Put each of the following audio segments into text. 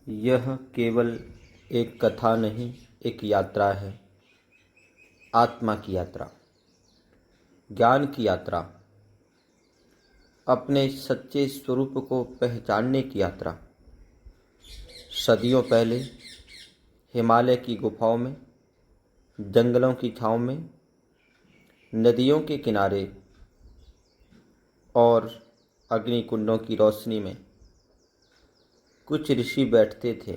यह केवल एक कथा नहीं, एक यात्रा है। आत्मा की यात्रा, ज्ञान की यात्रा, अपने सच्चे स्वरूप को पहचानने की यात्रा। सदियों पहले हिमालय की गुफाओं में, जंगलों की छाँव में, नदियों के किनारे और अग्निकुंडों की रोशनी में कुछ ऋषि बैठते थे।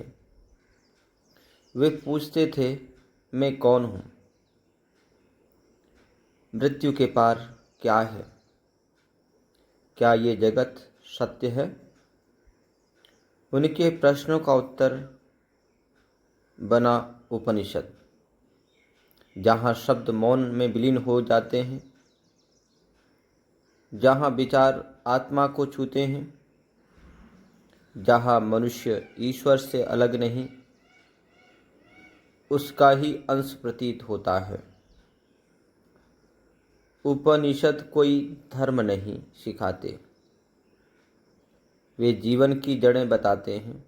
वे पूछते थे, मैं कौन हूँ? मृत्यु के पार क्या है? क्या ये जगत सत्य है? उनके प्रश्नों का उत्तर बना उपनिषद, जहाँ शब्द मौन में विलीन हो जाते हैं, जहाँ विचार आत्मा को छूते हैं, जहाँ मनुष्य ईश्वर से अलग नहीं, उसका ही अंश प्रतीत होता है। उपनिषद कोई धर्म नहीं सिखाते, वे जीवन की जड़ें बताते हैं।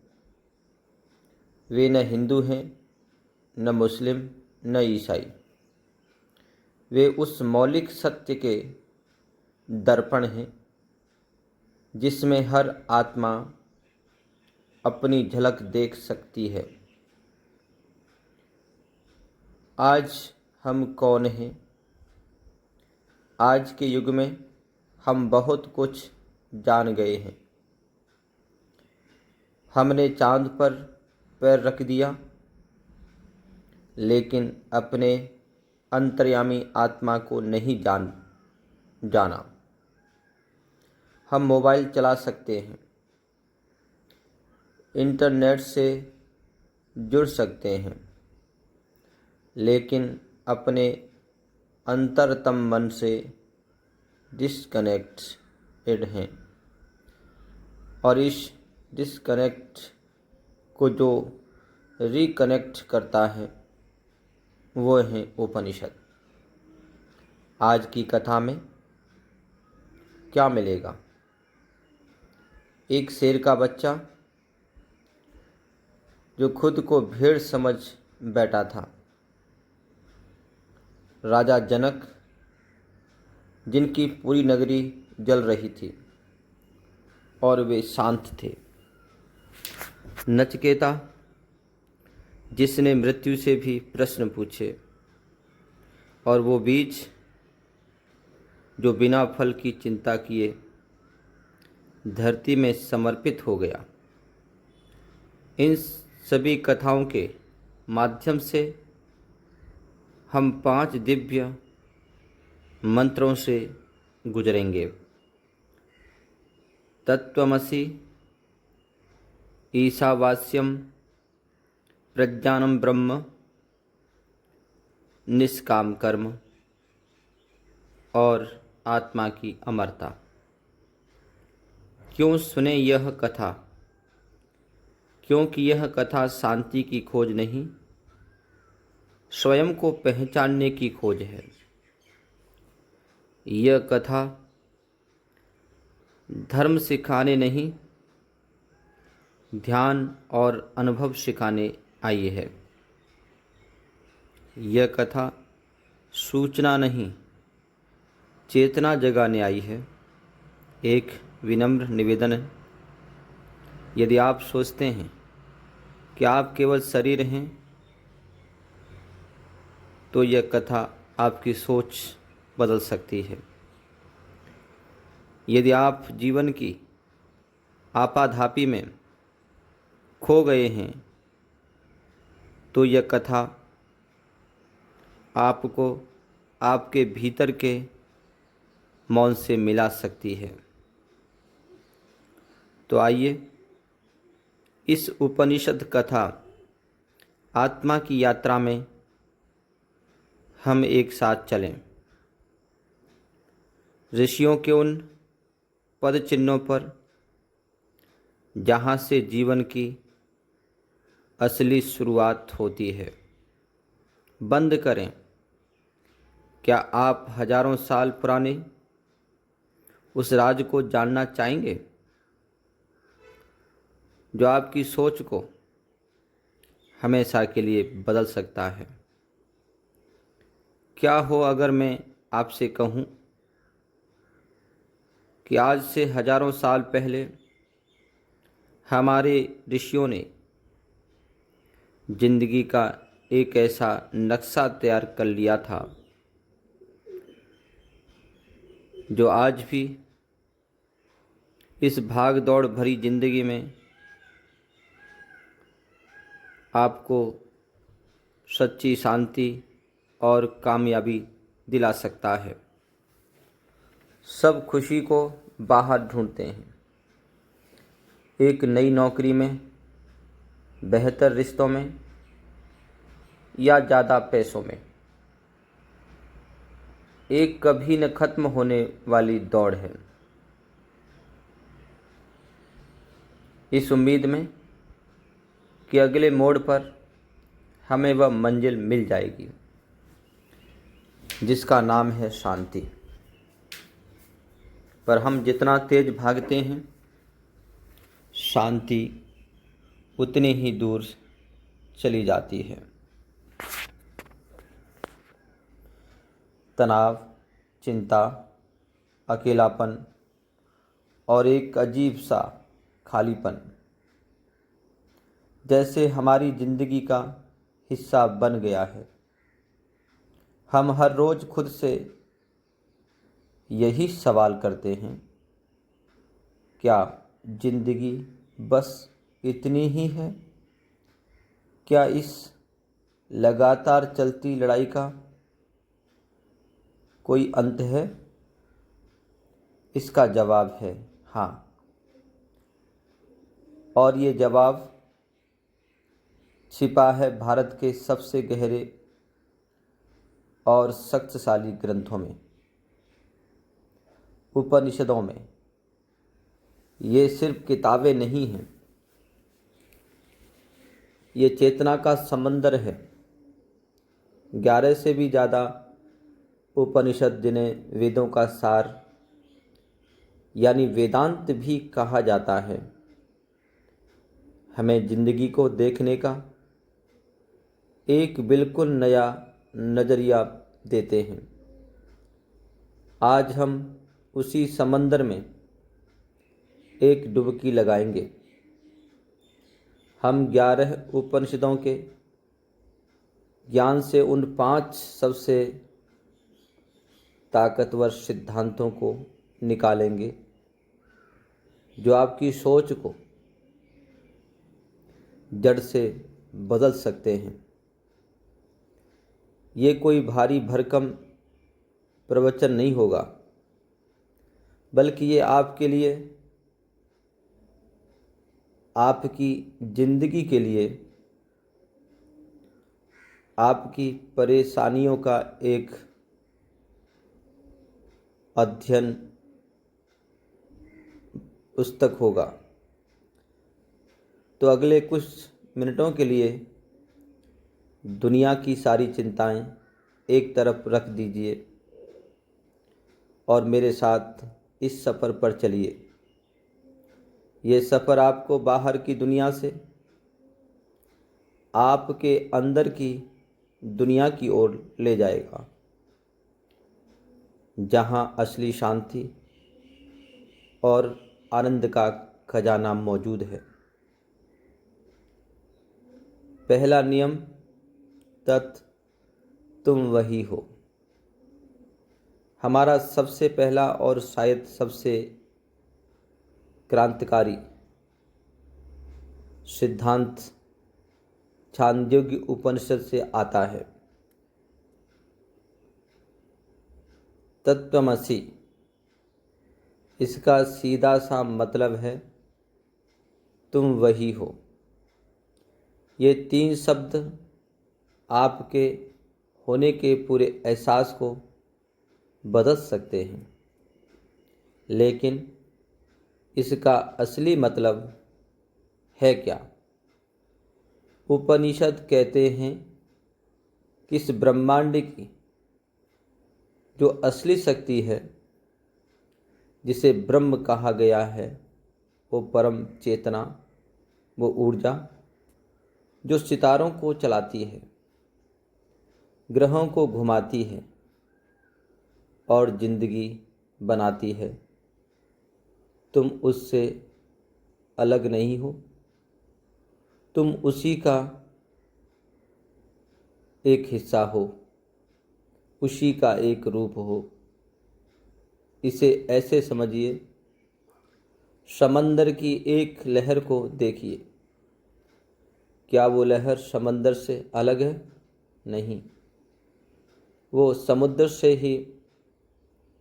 वे न हिंदू हैं, न मुस्लिम, न ईसाई। वे उस मौलिक सत्य के दर्पण हैं जिसमें हर आत्मा अपनी झलक देख सकती है। आज हम कौन हैं? आज के युग में हम बहुत कुछ जान गए हैं। हमने चांद पर पैर रख दिया, लेकिन अपने अंतर्यामी आत्मा को नहीं जाना। हम मोबाइल चला सकते हैं, इंटरनेट से जुड़ सकते हैं, लेकिन अपने अंतरतम मन से डिस्कनेक्टेड हैं। और इस डिस्कनेक्ट को जो रिकनेक्ट करता है वो है उपनिषद। आज की कथा में क्या मिलेगा? एक शेर का बच्चा जो खुद को भेड़ समझ बैठा था। राजा जनक, जिनकी पूरी नगरी जल रही थी और वे शांत थे। नचिकेता, जिसने मृत्यु से भी प्रश्न पूछे, और वो बीज जो बिना फल की चिंता किए धरती में समर्पित हो गया। इन सभी कथाओं के माध्यम से हम 5 दिव्य मंत्रों से गुजरेंगे। तत्त्वमसि, ईशावास्यम, प्रज्ञानम ब्रह्म, निष्काम कर्म और आत्मा की अमरता। क्यों सुने यह कथा? क्योंकि यह कथा शांति की खोज नहीं, स्वयं को पहचानने की खोज है। यह कथा धर्म सिखाने नहीं, ध्यान और अनुभव सिखाने आई है। यह कथा सूचना नहीं, चेतना जगाने आई है। एक विनम्र निवेदन है, यदि आप सोचते हैं कि आप केवल शरीर हैं, तो यह कथा आपकी सोच बदल सकती है। यदि आप जीवन की आपाधापी में खो गए हैं, तो यह कथा आपको आपके भीतर के मौन से मिला सकती है। तो आइए इस उपनिषद कथा आत्मा की यात्रा में हम एक साथ चलें। ऋषियों के उन पद चिन्हों पर जहाँ से जीवन की असली शुरुआत होती है। बंद करें। क्या आप हजारों साल पुराने उस राज को जानना चाहेंगे जो आपकी सोच को हमेशा के लिए बदल सकता है। क्या हो अगर मैं आपसे कहूँ कि आज से हजारों साल पहले हमारे ऋषियों ने जिंदगी का एक ऐसा नक्शा तैयार कर लिया था जो आज भी इस भाग दौड़ भरी जिंदगी में आपको सच्ची शांति और कामयाबी दिला सकता है। सब खुशी को बाहर ढूंढते हैं, एक नई नौकरी में, बेहतर रिश्तों में या ज़्यादा पैसों में। एक कभी न खत्म होने वाली दौड़ है, इस उम्मीद में कि अगले मोड़ पर हमें वह मंजिल मिल जाएगी जिसका नाम है शांति। पर हम जितना तेज भागते हैं, शांति उतनी ही दूर चली जाती है। तनाव, चिंता, अकेलापन और एक अजीब सा खालीपन जैसे हमारी जिंदगी का हिस्सा बन गया है। हम हर रोज़ खुद से यही सवाल करते हैं, क्या जिंदगी बस इतनी ही है? क्या इस लगातार चलती लड़ाई का कोई अंत है? इसका जवाब है हाँ। और ये जवाब छिपा है भारत के सबसे गहरे और शक्तिशाली ग्रंथों में, उपनिषदों में। ये सिर्फ किताबें नहीं हैं, ये चेतना का समंदर है। 11 से भी ज़्यादा उपनिषद, जिन्हें वेदों का सार यानी वेदांत भी कहा जाता है, हमें जिंदगी को देखने का एक बिल्कुल नया नज़रिया देते हैं। आज हम उसी समंदर में एक डुबकी लगाएंगे। हम 11 उपनिषदों के ज्ञान से उन 5 सबसे ताकतवर सिद्धांतों को निकालेंगे जो आपकी सोच को जड़ से बदल सकते हैं। ये कोई भारी भरकम प्रवचन नहीं होगा, बल्कि ये आपके लिए, आपकी जिंदगी के लिए, आपकी परेशानियों का एक अध्ययन पुस्तक होगा। तो अगले कुछ मिनटों के लिए दुनिया की सारी चिंताएं एक तरफ रख दीजिए और मेरे साथ इस सफ़र पर चलिए। ये सफ़र आपको बाहर की दुनिया से आपके अंदर की दुनिया की ओर ले जाएगा, जहां असली शांति और आनंद का खजाना मौजूद है। पहला नियम, तत् तुम वही हो। हमारा सबसे पहला और शायद सबसे क्रांतिकारी सिद्धांत छांदोग्य उपनिषद से आता है। तत्त्वमसि, इसका सीधा सा मतलब है तुम वही हो। ये 3 शब्द आपके होने के पूरे एहसास को बदल सकते हैं, लेकिन इसका असली मतलब है क्या? उपनिषद कहते हैं कि इस ब्रह्मांड की जो असली शक्ति है, जिसे ब्रह्म कहा गया है, वो परम चेतना, वो ऊर्जा जो सितारों को चलाती है, ग्रहों को घुमाती है और जिंदगी बनाती है, तुम उससे अलग नहीं हो। तुम उसी का एक हिस्सा हो, उसी का एक रूप हो। इसे ऐसे समझिए, समंदर की एक लहर को देखिए। क्या वो लहर समंदर से अलग है? नहीं, वो समुद्र से ही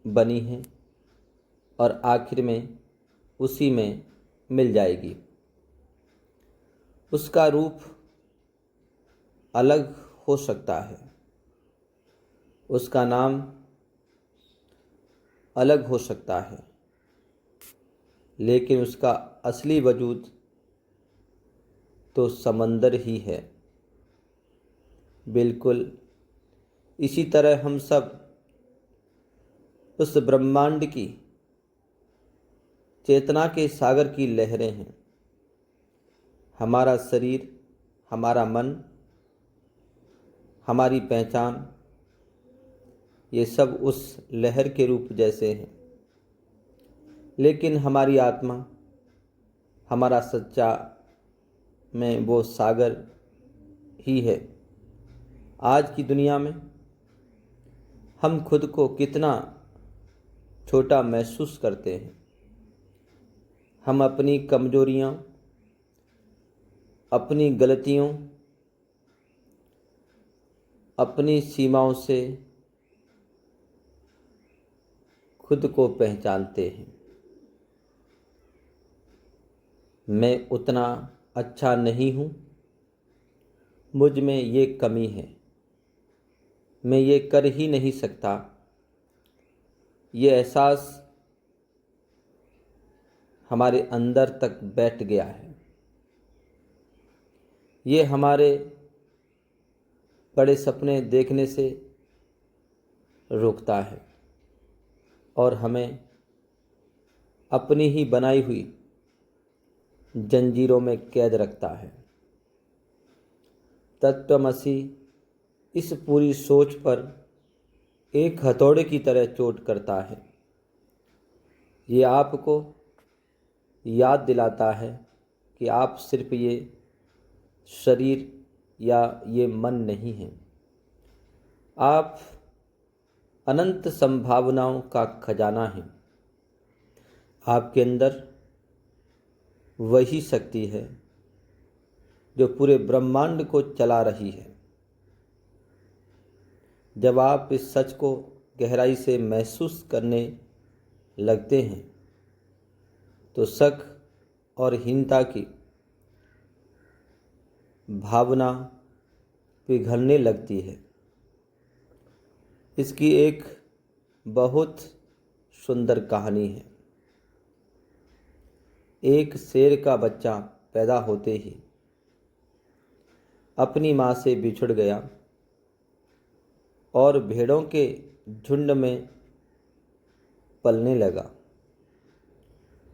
बनी है और आखिर में उसी में मिल जाएगी। उसका रूप अलग हो सकता है, उसका नाम अलग हो सकता है, लेकिन उसका असली वजूद तो समंदर ही है। बिल्कुल इसी तरह हम सब उस ब्रह्मांड की चेतना के सागर की लहरें हैं। हमारा शरीर, हमारा मन, हमारी पहचान, ये सब उस लहर के रूप जैसे हैं। लेकिन हमारी आत्मा, हमारा सच्चा में वो सागर ही है। आज की दुनिया में हम खुद को कितना छोटा महसूस करते हैं। हम अपनी कमजोरियां, अपनी गलतियों, अपनी सीमाओं से खुद को पहचानते हैं। मैं उतना अच्छा नहीं हूँ, मुझ में ये कमी है, मैं ये कर ही नहीं सकता। ये एहसास हमारे अंदर तक बैठ गया है। ये हमारे बड़े सपने देखने से रोकता है और हमें अपनी ही बनाई हुई जंजीरों में कैद रखता है। तत्वमसी इस पूरी सोच पर एक हथौड़े की तरह चोट करता है। ये आपको याद दिलाता है कि आप सिर्फ ये शरीर या ये मन नहीं हैं। आप अनंत संभावनाओं का खजाना हैं। आपके अंदर वही शक्ति है जो पूरे ब्रह्मांड को चला रही है। जब आप इस सच को गहराई से महसूस करने लगते हैं तो शक और हीनता की भावना पिघलने लगती है। इसकी एक बहुत सुंदर कहानी है। एक शेर का बच्चा पैदा होते ही अपनी माँ से बिछुड़ गया और भेड़ों के झुंड में पलने लगा।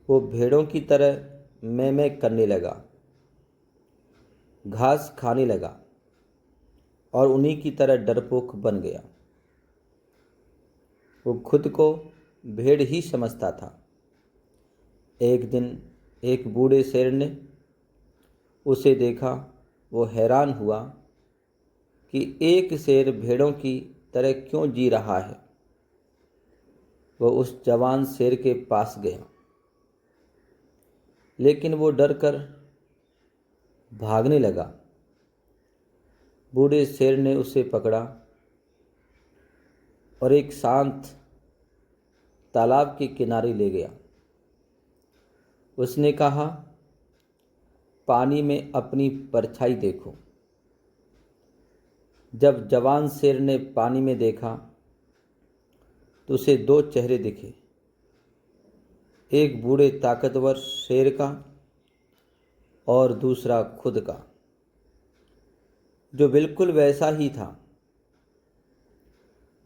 वो भेड़ों की तरह मैं करने लगा, घास खाने लगा और उन्हीं की तरह डरपोक बन गया। वो खुद को भेड़ ही समझता था। एक दिन एक बूढ़े शेर ने उसे देखा। वो हैरान हुआ कि एक शेर भेड़ों की तरह क्यों जी रहा है। वो उस जवान शेर के पास गया, लेकिन वो डर कर भागने लगा। बूढ़े शेर ने उसे पकड़ा और एक शांत तालाब के किनारे ले गया। उसने कहा, पानी में अपनी परछाई देखो। जब जवान शेर ने पानी में देखा तो उसे दो चेहरे दिखे, एक बूढ़े ताकतवर शेर का और दूसरा खुद का, जो बिल्कुल वैसा ही था।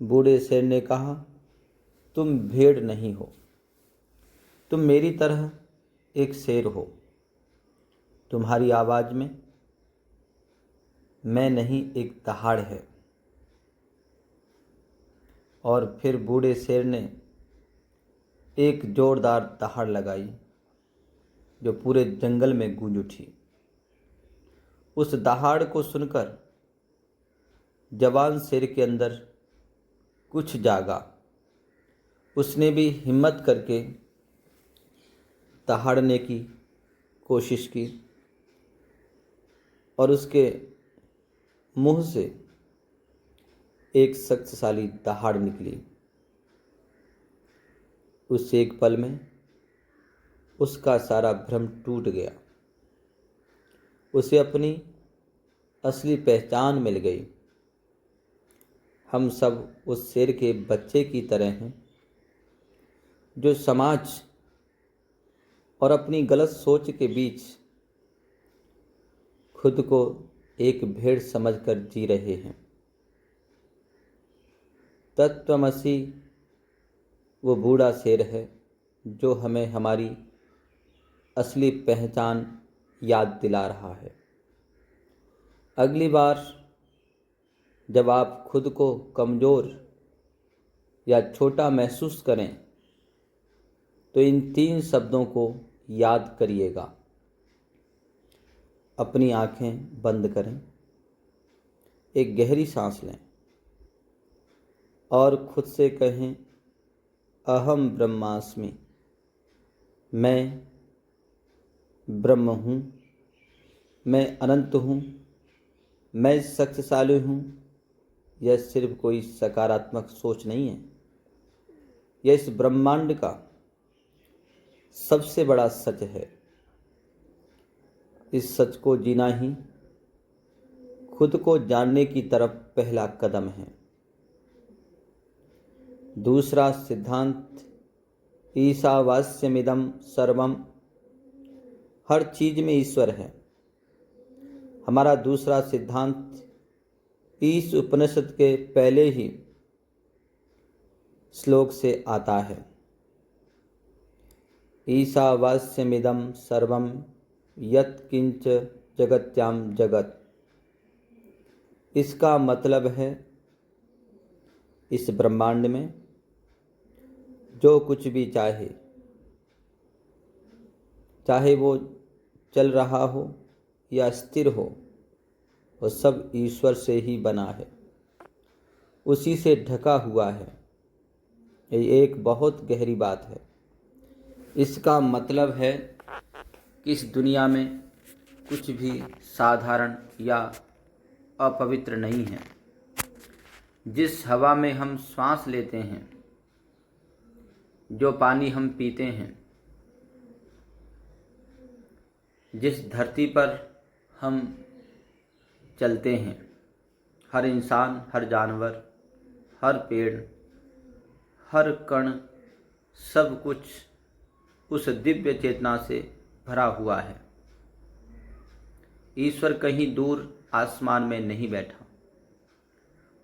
बूढ़े शेर ने कहा, तुम भेड़ नहीं हो, तुम मेरी तरह एक शेर हो। तुम्हारी आवाज़ में, मैं नहीं, एक दहाड़ है। और फिर बूढ़े शेर ने एक जोरदार दहाड़ लगाई जो पूरे जंगल में गूंज उठी। उस दहाड़ को सुनकर जवान शेर के अंदर कुछ जागा। उसने भी हिम्मत करके दहाड़ने की कोशिश की और उसके मुंह से एक शक्तिशाली दहाड़ निकली। उस एक पल में उसका सारा भ्रम टूट गया। उसे अपनी असली पहचान मिल गई। हम सब उस शेर के बच्चे की तरह हैं जो समाज और अपनी गलत सोच के बीच खुद को एक भेड़ समझकर जी रहे हैं। तत्वमसी वो बूढ़ा शेर है जो हमें हमारी असली पहचान याद दिला रहा है। अगली बार जब आप खुद को कमज़ोर या छोटा महसूस करें तो इन 3 शब्दों को याद करिएगा। अपनी आंखें बंद करें, एक गहरी सांस लें और खुद से कहें, अहम ब्रह्मास्मि, मैं ब्रह्म हूँ, मैं अनंत हूँ, मैं शक्तिशाली हूँ। यह सिर्फ कोई सकारात्मक सोच नहीं है, यह इस ब्रह्मांड का सबसे बड़ा सच है। इस सच को जीना ही खुद को जानने की तरफ पहला कदम है। दूसरा सिद्धांत, ईशावास्यमिदं सर्वम, हर चीज में ईश्वर है। हमारा दूसरा सिद्धांत इस उपनिषद के पहले ही श्लोक से आता है। ईशावास्यमिदं सर्वम यत् किंच जगत्याम जगत। इसका मतलब है इस ब्रह्मांड में जो कुछ भी चाहे वो चल रहा हो या स्थिर हो, वो सब ईश्वर से ही बना है, उसी से ढका हुआ है। ये एक बहुत गहरी बात है। इसका मतलब है कि इस दुनिया में कुछ भी साधारण या अपवित्र नहीं है। जिस हवा में हम सांस लेते हैं, जो पानी हम पीते हैं, जिस धरती पर हम चलते हैं, हर इंसान, हर जानवर, हर पेड़, हर कण, सब कुछ उस दिव्य चेतना से भरा हुआ है। ईश्वर कहीं दूर आसमान में नहीं बैठा,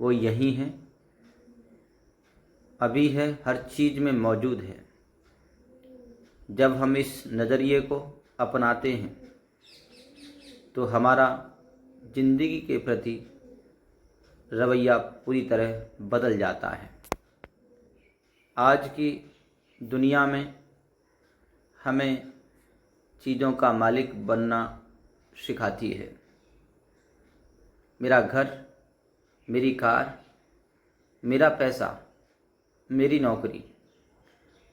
वो यहीं है, अभी है, हर चीज में मौजूद है। जब हम इस नज़रिए को अपनाते हैं तो हमारा जिंदगी के प्रति रवैया पूरी तरह बदल जाता है। आज की दुनिया में हमें चीज़ों का मालिक बनना सिखाती है। मेरा घर, मेरी कार, मेरा पैसा, मेरी नौकरी,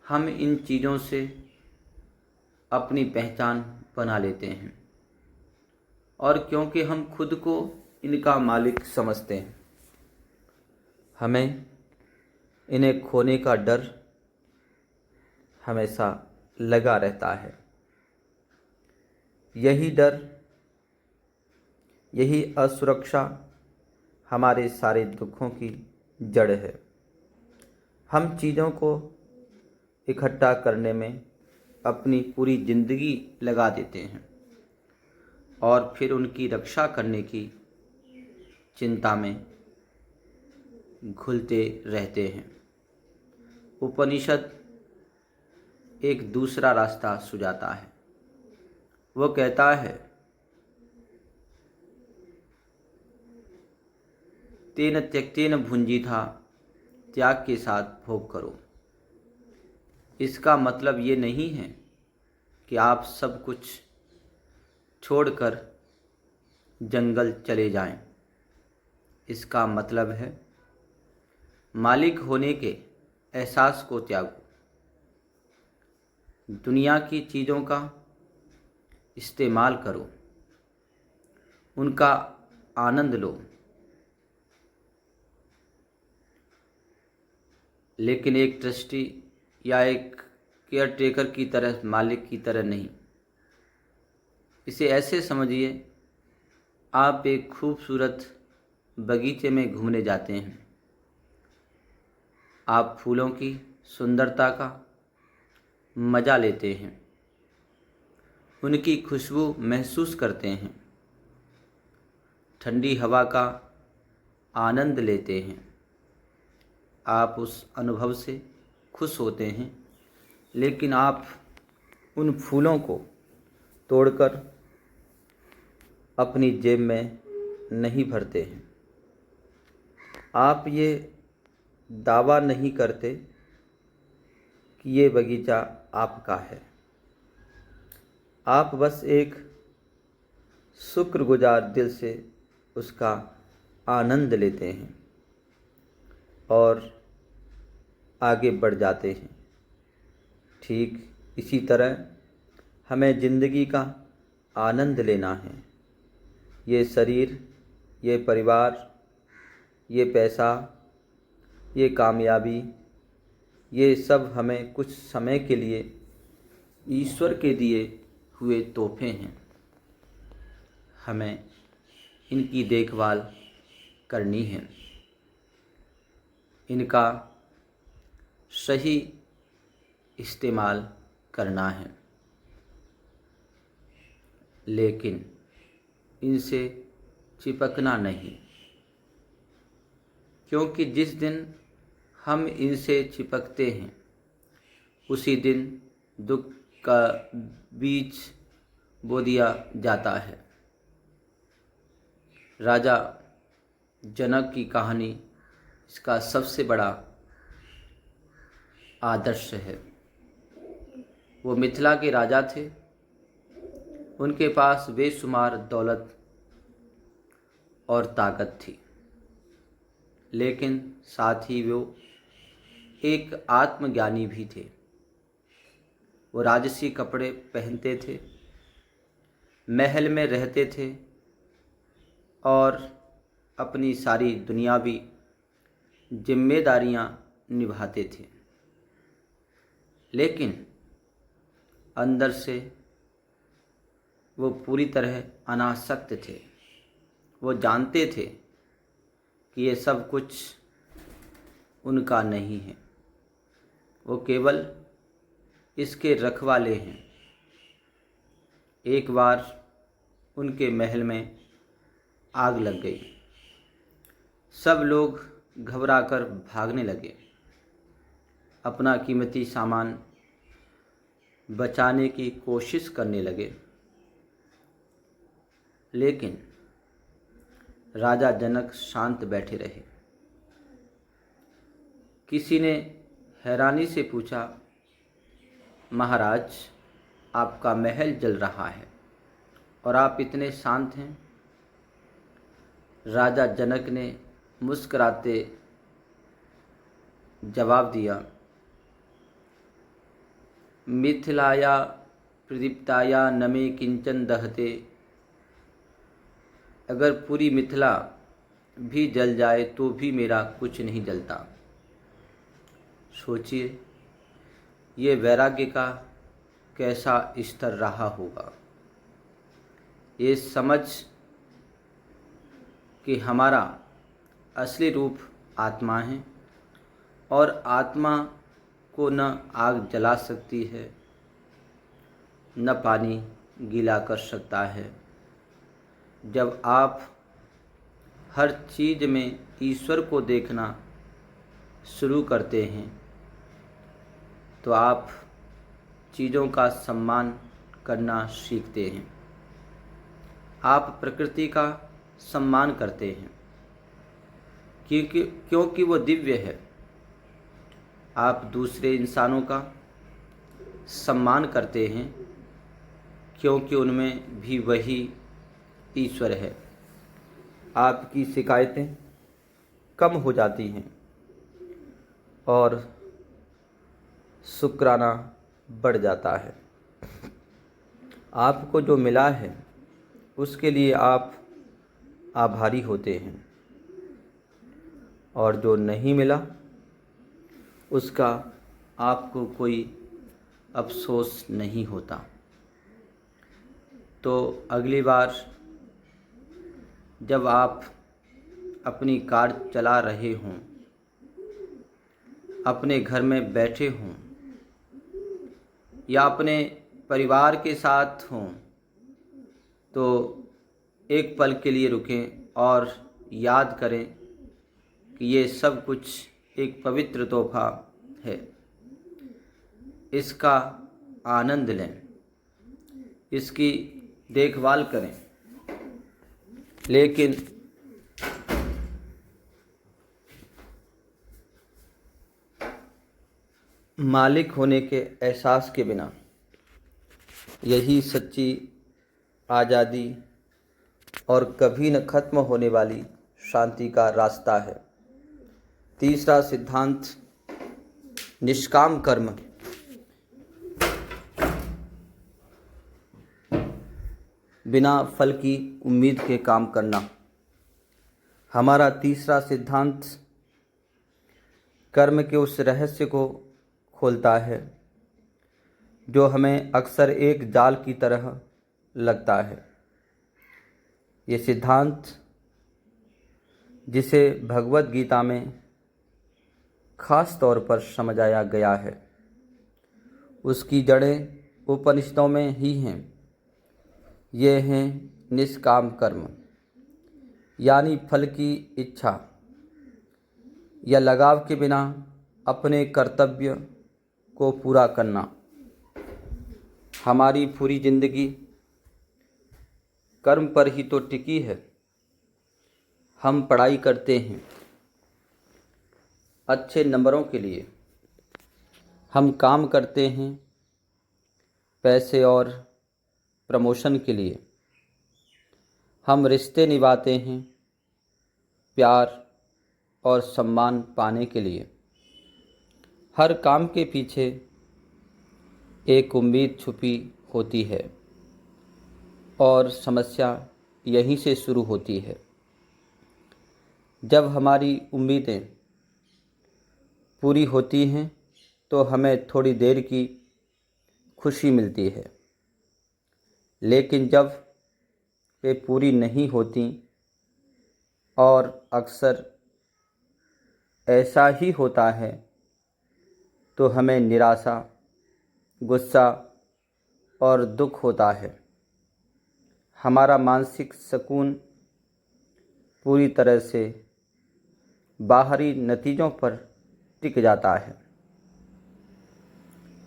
हम इन चीज़ों से अपनी पहचान बना लेते हैं और क्योंकि हम खुद को इनका मालिक समझते हैं, हमें इन्हें खोने का डर हमेशा लगा रहता है। यही डर, यही असुरक्षा हमारे सारे दुखों की जड़ है। हम चीज़ों को इकट्ठा करने में अपनी पूरी ज़िंदगी लगा देते हैं और फिर उनकी रक्षा करने की चिंता में घुलते रहते हैं। उपनिषद एक दूसरा रास्ता सुझाता है। वो कहता है, तेन त्यक्तेन भुंजीथा, त्याग के साथ भोग करो। इसका मतलब ये नहीं है कि आप सब कुछ छोड़कर जंगल चले जाएं। इसका मतलब है मालिक होने के एहसास को त्यागो। दुनिया की चीज़ों का इस्तेमाल करो, उनका आनंद लो, लेकिन एक ट्रस्टी या एक केयर टेकर की तरह, मालिक की तरह नहीं। इसे ऐसे समझिए, आप एक खूबसूरत बगीचे में घूमने जाते हैं। आप फूलों की सुंदरता का मज़ा लेते हैं, उनकी खुशबू महसूस करते हैं, ठंडी हवा का आनंद लेते हैं। आप उस अनुभव से खुश होते हैं, लेकिन आप उन फूलों को तोड़कर अपनी जेब में नहीं भरते हैं। आप ये दावा नहीं करते कि ये बगीचा आपका है। आप बस एक शुक्रगुजार दिल से उसका आनंद लेते हैं और आगे बढ़ जाते हैं। ठीक इसी तरह हमें ज़िंदगी का आनंद लेना है। ये शरीर, ये परिवार, ये पैसा, ये कामयाबी, ये सब हमें कुछ समय के लिए ईश्वर के दिए हुए तोहफे हैं। हमें इनकी देखभाल करनी है, इनका सही इस्तेमाल करना है, लेकिन इनसे चिपकना नहीं, क्योंकि जिस दिन हम इनसे चिपकते हैं उसी दिन दुख का बीज बो दिया जाता है। राजा जनक की कहानी इसका सबसे बड़ा आदर्श है। वो मिथिला के राजा थे, उनके पास बेशुमार दौलत और ताकत थी, लेकिन साथ ही वो एक आत्मज्ञानी भी थे। वो राजसी कपड़े पहनते थे, महल में रहते थे और अपनी सारी दुनियावी जिम्मेदारियां निभाते थे, लेकिन अंदर से वो पूरी तरह अनासक्त थे। वो जानते थे कि ये सब कुछ उनका नहीं है, वो केवल इसके रखवाले हैं। एक बार उनके महल में आग लग गई। सब लोग घबराकर भागने लगे, अपना कीमती सामान बचाने की कोशिश करने लगे, लेकिन राजा जनक शांत बैठे रहे। किसी ने हैरानी से पूछा, महाराज, आपका महल जल रहा है और आप इतने शांत हैं? राजा जनक ने मुस्कुराते जवाब दिया, मिथिलाया प्रदीप्ताया न मे किंचन दहते। अगर पूरी मिथिला भी जल जाए तो भी मेरा कुछ नहीं जलता। सोचिए, ये वैराग्य का कैसा स्तर रहा होगा। ये समझ कि हमारा असली रूप आत्मा है और आत्मा को न आग जला सकती है, न पानी गीला कर सकता है। जब आप हर चीज़ में ईश्वर को देखना शुरू करते हैं तो आप चीज़ों का सम्मान करना सीखते हैं। आप प्रकृति का सम्मान करते हैं, क्योंकि वो दिव्य है। आप दूसरे इंसानों का सम्मान करते हैं क्योंकि उनमें भी वही ईश्वर है। आपकी शिकायतें कम हो जाती हैं और शुक्राना बढ़ जाता है। आपको जो मिला है उसके लिए आप आभारी होते हैं और जो नहीं मिला उसका आपको कोई अफसोस नहीं होता। तो अगली बार जब आप अपनी कार चला रहे हों, अपने घर में बैठे हों या अपने परिवार के साथ हों, तो एक पल के लिए रुकें और याद करें कि ये सब कुछ एक पवित्र तोहफा है। इसका आनंद लें, इसकी देखभाल करें, लेकिन मालिक होने के एहसास के बिना। यही सच्ची आज़ादी और कभी न खत्म होने वाली शांति का रास्ता है। तीसरा सिद्धांत, निष्काम कर्म। बिना फल की उम्मीद के काम करना। हमारा तीसरा सिद्धांत कर्म के उस रहस्य को खोलता है जो हमें अक्सर एक जाल की तरह लगता है। ये सिद्धांत, जिसे भगवद गीता में खास तौर पर समझाया गया है, उसकी जड़ें उपनिषदों में ही हैं। ये हैं निष्काम कर्म, यानी फल की इच्छा या लगाव के बिना अपने कर्तव्य को पूरा करना। हमारी पूरी जिंदगी कर्म पर ही तो टिकी है। हम पढ़ाई करते हैं अच्छे नंबरों के लिए, हम काम करते हैं पैसे और प्रमोशन के लिए, हम रिश्ते निभाते हैं प्यार और सम्मान पाने के लिए। हर काम के पीछे एक उम्मीद छुपी होती है और समस्या यहीं से शुरू होती है। जब हमारी उम्मीदें पूरी होती हैं तो हमें थोड़ी देर की खुशी मिलती है, लेकिन जब वे पूरी नहीं होती, और अक्सर ऐसा ही होता है, तो हमें निराशा, गुस्सा और दुख होता है। हमारा मानसिक सुकून पूरी तरह से बाहरी नतीजों पर टिक जाता है।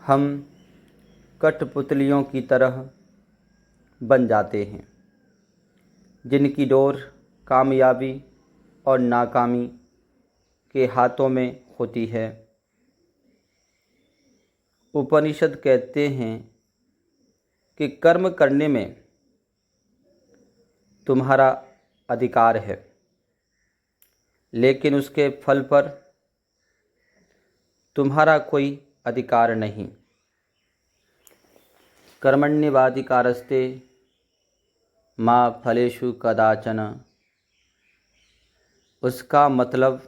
हम कठपुतलियों की तरह बन जाते हैं जिनकी डोर कामयाबी और नाकामी के हाथों में होती है। उपनिषद कहते हैं कि कर्म करने में तुम्हारा अधिकार है, लेकिन उसके फल पर तुम्हारा कोई अधिकार नहीं। कर्मण्येवाधिकारस्ते मा फलेषु कदाचन। उसका मतलब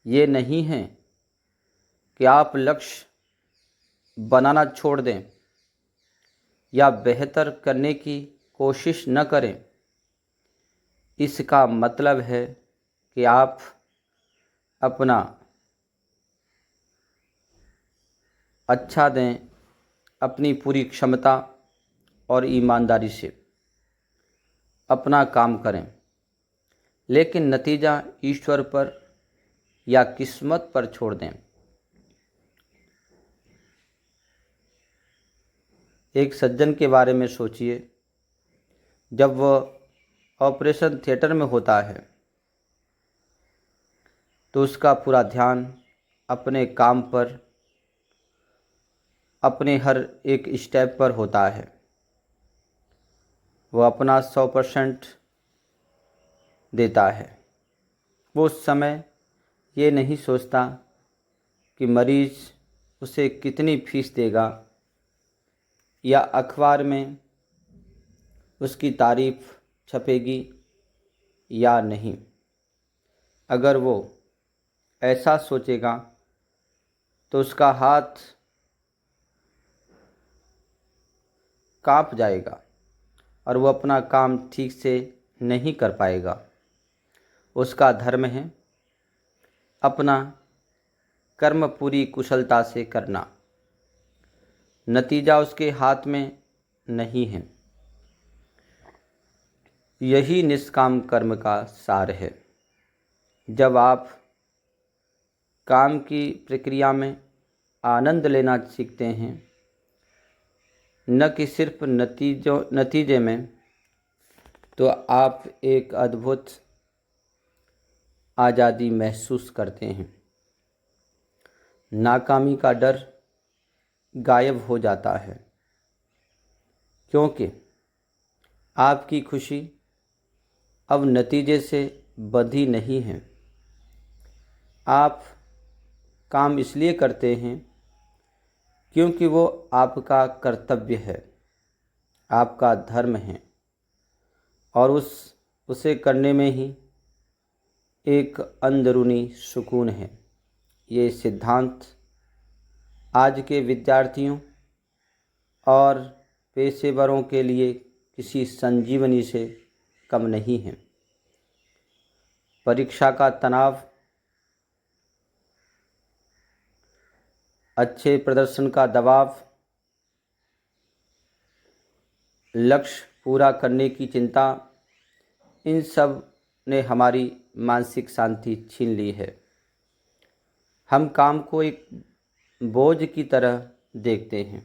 ये नहीं है कि आप लक्ष्य बनाना छोड़ दें या बेहतर करने की कोशिश न करें। इसका मतलब है कि आप अपना अच्छा दें, अपनी पूरी क्षमता और ईमानदारी से अपना काम करें, लेकिन नतीजा ईश्वर पर या किस्मत पर छोड़ दें। एक सज्जन के बारे में सोचिए। जब वह ऑपरेशन थिएटर में होता है तो उसका पूरा ध्यान अपने काम पर, अपने हर एक स्टेप पर होता है। वो अपना 100% देता है। वो उस समय ये नहीं सोचता कि मरीज़ उसे कितनी फीस देगा या अखबार में उसकी तारीफ़ छपेगी या नहीं। अगर वो ऐसा सोचेगा तो उसका हाथ कांप जाएगा और वो अपना काम ठीक से नहीं कर पाएगा। उसका धर्म है अपना कर्म पूरी कुशलता से करना। नतीजा उसके हाथ में नहीं है। यही निष्काम कर्म का सार है। जब आप काम की प्रक्रिया में आनंद लेना सीखते हैं, न कि सिर्फ नतीजे में, तो आप एक अद्भुत आज़ादी महसूस करते हैं। नाकामी का डर गायब हो जाता है, क्योंकि आपकी खुशी अब नतीजे से बंधी नहीं है। आप काम इसलिए करते हैं क्योंकि वो आपका कर्तव्य है, आपका धर्म है, और उसे करने में ही एक अंदरूनी सुकून है। ये सिद्धांत आज के विद्यार्थियों और पेशेवरों के लिए किसी संजीवनी से कम नहीं है। परीक्षा का तनाव, अच्छे प्रदर्शन का दबाव, लक्ष्य पूरा करने की चिंता, इन सब ने हमारी मानसिक शांति छीन ली है। हम काम को एक बोझ की तरह देखते हैं,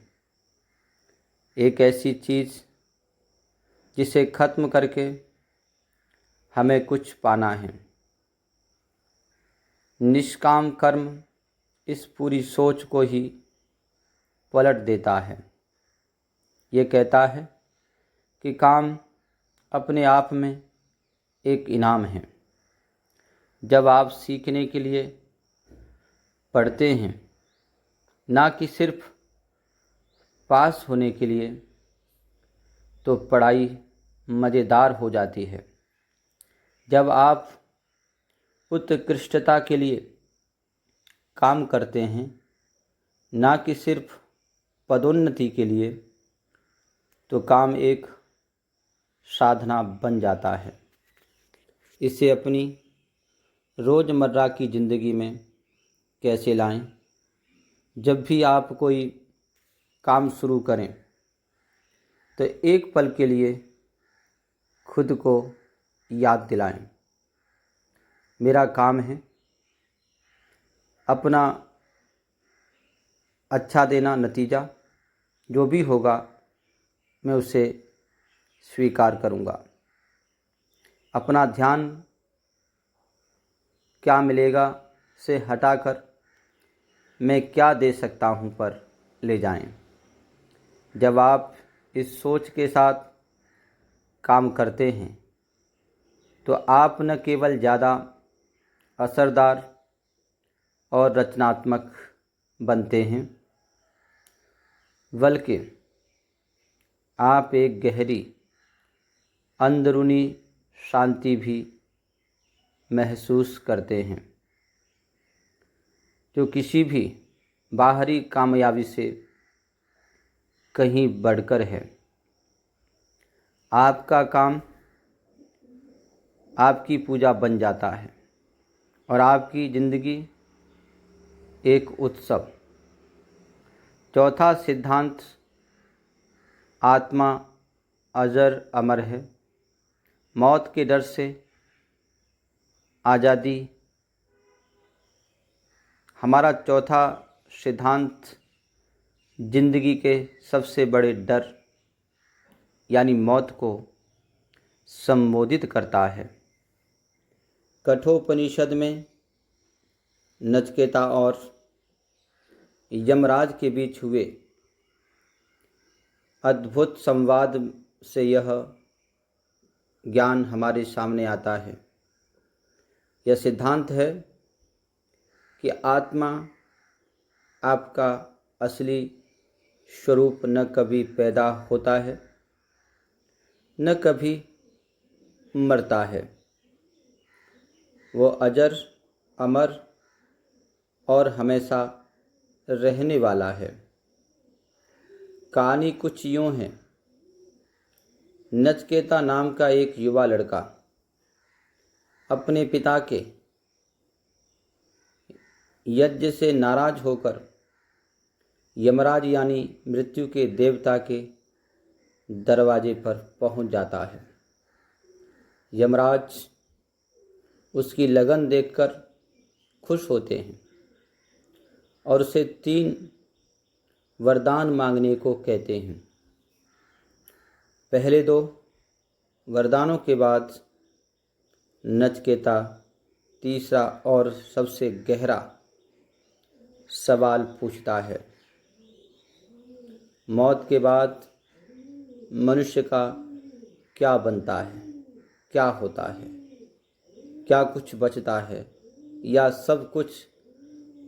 एक ऐसी चीज़ जिसे ख़त्म करके हमें कुछ पाना है। निष्काम कर्म इस पूरी सोच को ही पलट देता है। ये कहता है कि काम अपने आप में एक इनाम है। जब आप सीखने के लिए पढ़ते हैं, ना कि सिर्फ पास होने के लिए, तो पढ़ाई मज़ेदार हो जाती है। जब आप उत्कृष्टता के लिए काम करते हैं, ना कि सिर्फ पदोन्नति के लिए, तो काम एक साधना बन जाता है। इसे अपनी रोज़मर्रा की ज़िंदगी में कैसे लाएं? जब भी आप कोई काम शुरू करें, तो एक पल के लिए खुद को याद दिलाएं, मेरा काम है अपना अच्छा देना। नतीजा जो भी होगा मैं उसे स्वीकार करूँगा। अपना ध्यान क्या मिलेगा से हटाकर मैं क्या दे सकता हूँ पर ले जाएं। जब आप इस सोच के साथ काम करते हैं, तो आप न केवल ज़्यादा असरदार और रचनात्मक बनते हैं, बल्कि आप एक गहरी अंदरूनी शांति भी महसूस करते हैं, जो किसी भी बाहरी कामयाबी से कहीं बढ़कर है। आपका काम आपकी पूजा बन जाता है और आपकी ज़िंदगी एक उत्सव। चौथा सिद्धांत, आत्मा अजर अमर है। मौत के डर से आज़ादी। हमारा चौथा सिद्धांत जिंदगी के सबसे बड़े डर यानी मौत को संबोधित करता है। कठोपनिषद में नचिकेता और यमराज के बीच हुए अद्भुत संवाद से यह ज्ञान हमारे सामने आता है। यह सिद्धांत है कि आत्मा आपका असली स्वरूप न कभी पैदा होता है न कभी मरता है। वो अजर, अमर और हमेशा रहने वाला है। कहानी कुछ यूँ है। नचिकेता नाम का एक युवा लड़का अपने पिता के यज्ञ से नाराज होकर यमराज यानी मृत्यु के देवता के दरवाजे पर पहुंच जाता है। यमराज उसकी लगन देखकर खुश होते हैं और उसे 3 वरदान मांगने को कहते हैं। पहले 2 वरदानों के बाद नचिकेता तीसरा और सबसे गहरा सवाल पूछता है। मौत के बाद मनुष्य का क्या बनता है, क्या होता है, क्या कुछ बचता है या सब कुछ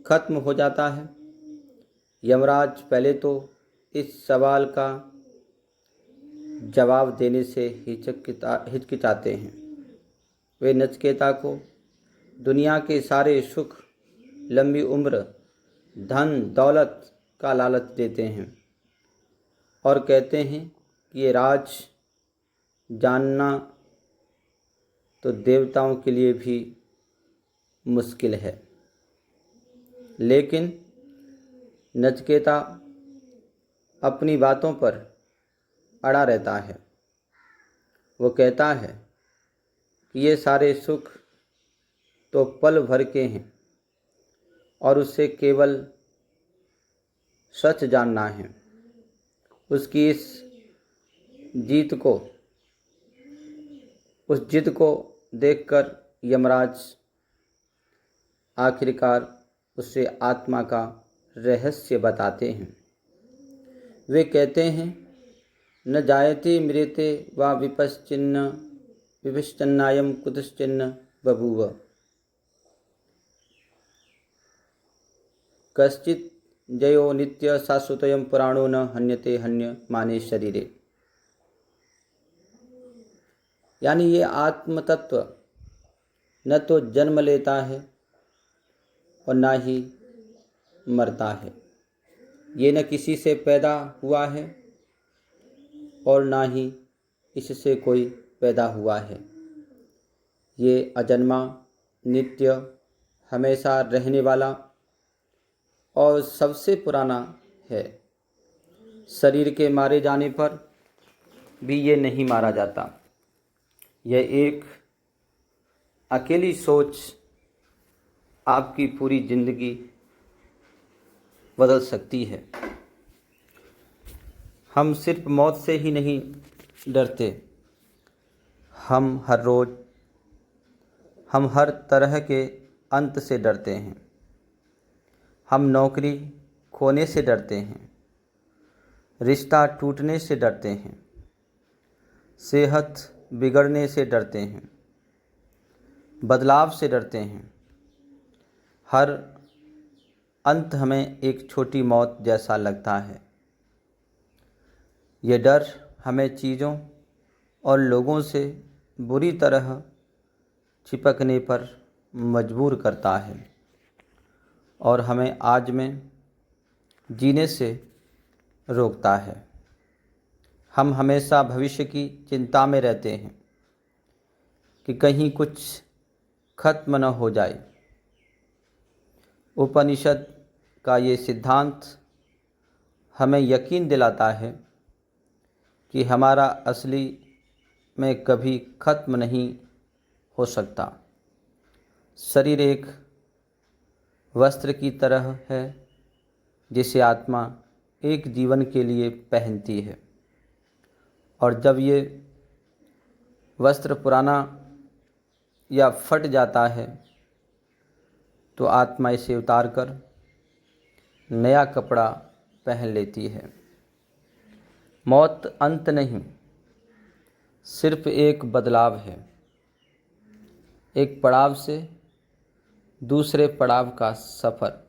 खत्म हो जाता है? यमराज पहले तो इस सवाल का जवाब देने से हिचकिचाते हैं। वे नचिकेता को दुनिया के सारे सुख, लंबी उम्र, धन दौलत का लालच देते हैं और कहते हैं कि ये राज जानना तो देवताओं के लिए भी मुश्किल है। लेकिन नचिकेता अपनी बातों पर अड़ा रहता है। वो कहता है कि ये सारे सुख तो पल भर के हैं और उसे केवल सच जानना है। उसकी इस जिद को देखकर यमराज आखिरकार उसे आत्मा का रहस्य बताते हैं। वे कहते हैं, न जायते मृते वा विपश्चिन्नायम कुतश्चिन्न बभूव कश्चित् जयो नित्य शाश्वतयं पुराणो न हन्यते हन्य माने शरीरे। यानी ये आत्म तत्व न तो जन्म लेता है और ना ही मरता है। ये न किसी से पैदा हुआ है और ना ही इससे कोई पैदा हुआ है। ये अजन्मा, नित्य, हमेशा रहने वाला और सबसे पुराना है। शरीर के मारे जाने पर भी ये नहीं मारा जाता। यह एक अकेली सोच आपकी पूरी जिंदगी बदल सकती है। हम सिर्फ मौत से ही नहीं डरते, हम हर तरह के अंत से डरते हैं। हम नौकरी खोने से डरते हैं, रिश्ता टूटने से डरते हैं, सेहत बिगड़ने से डरते हैं, बदलाव से डरते हैं। हर अंत हमें एक छोटी मौत जैसा लगता है। ये डर हमें चीज़ों और लोगों से बुरी तरह चिपकने पर मजबूर करता है और हमें आज में जीने से रोकता है। हम हमेशा भविष्य की चिंता में रहते हैं कि कहीं कुछ खत्म न हो जाए। उपनिषद का ये सिद्धांत हमें यकीन दिलाता है कि हमारा असली में कभी खत्म नहीं हो सकता। शरीर एक वस्त्र की तरह है जिसे आत्मा एक जीवन के लिए पहनती है, और जब ये वस्त्र पुराना या फट जाता है तो आत्मा इसे उतारकर नया कपड़ा पहन लेती है। मौत अंत नहीं, सिर्फ एक बदलाव है, एक पड़ाव से दूसरे पड़ाव का सफ़र।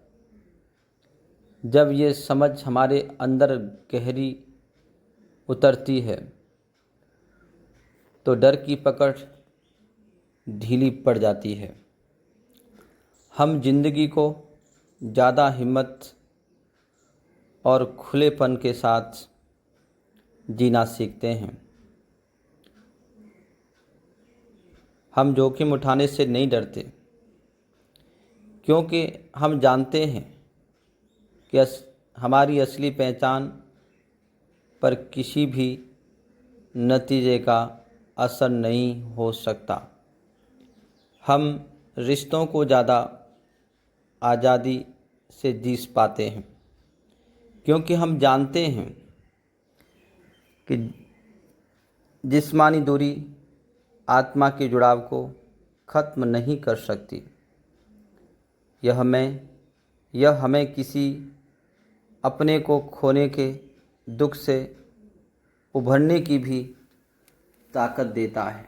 जब ये समझ हमारे अंदर गहरी उतरती है तो डर की पकड़ ढीली पड़ जाती है। हम जिंदगी को ज़्यादा हिम्मत और खुलेपन के साथ जीना सीखते हैं। हम जोखिम उठाने से नहीं डरते, क्योंकि हम जानते हैं कि हमारी असली पहचान पर किसी भी नतीजे का असर नहीं हो सकता। हम रिश्तों को ज़्यादा आज़ादी से जी पाते हैं, क्योंकि हम जानते हैं कि जिस्मानी दूरी आत्मा के जुड़ाव को ख़त्म नहीं कर सकती। यह हमें किसी अपने को खोने के दुख से उभरने की भी ताकत देता है।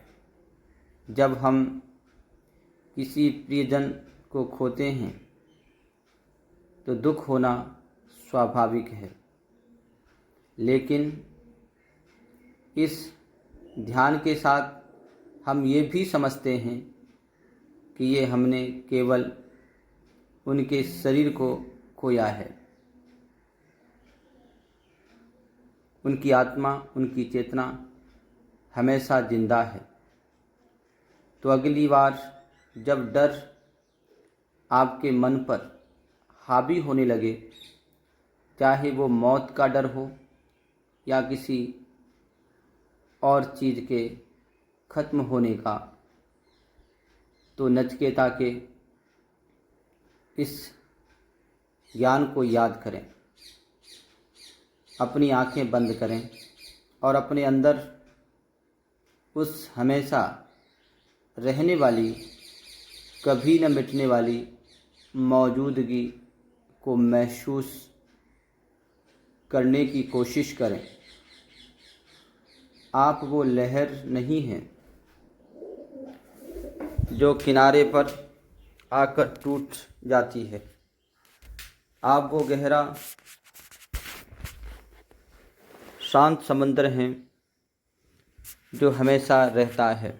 जब हम किसी प्रियजन को खोते हैं तो दुख होना स्वाभाविक है, लेकिन इस ध्यान के साथ हम ये भी समझते हैं कि ये हमने केवल उनके शरीर को खोया है। उनकी आत्मा, उनकी चेतना हमेशा जिंदा है। तो अगली बार जब डर आपके मन पर हावी होने लगे, चाहे वो मौत का डर हो या किसी और चीज़ के ख़त्म होने का, तो नचिकेता के इस ज्ञान को याद करें, अपनी आंखें बंद करें और अपने अंदर उस हमेशा रहने वाली, कभी न मिटने वाली मौजूदगी को महसूस करने की कोशिश करें। आप वो लहर नहीं हैं जो किनारे पर आकर टूट जाती है। आप वो गहरा शांत समंदर हैं जो हमेशा रहता है।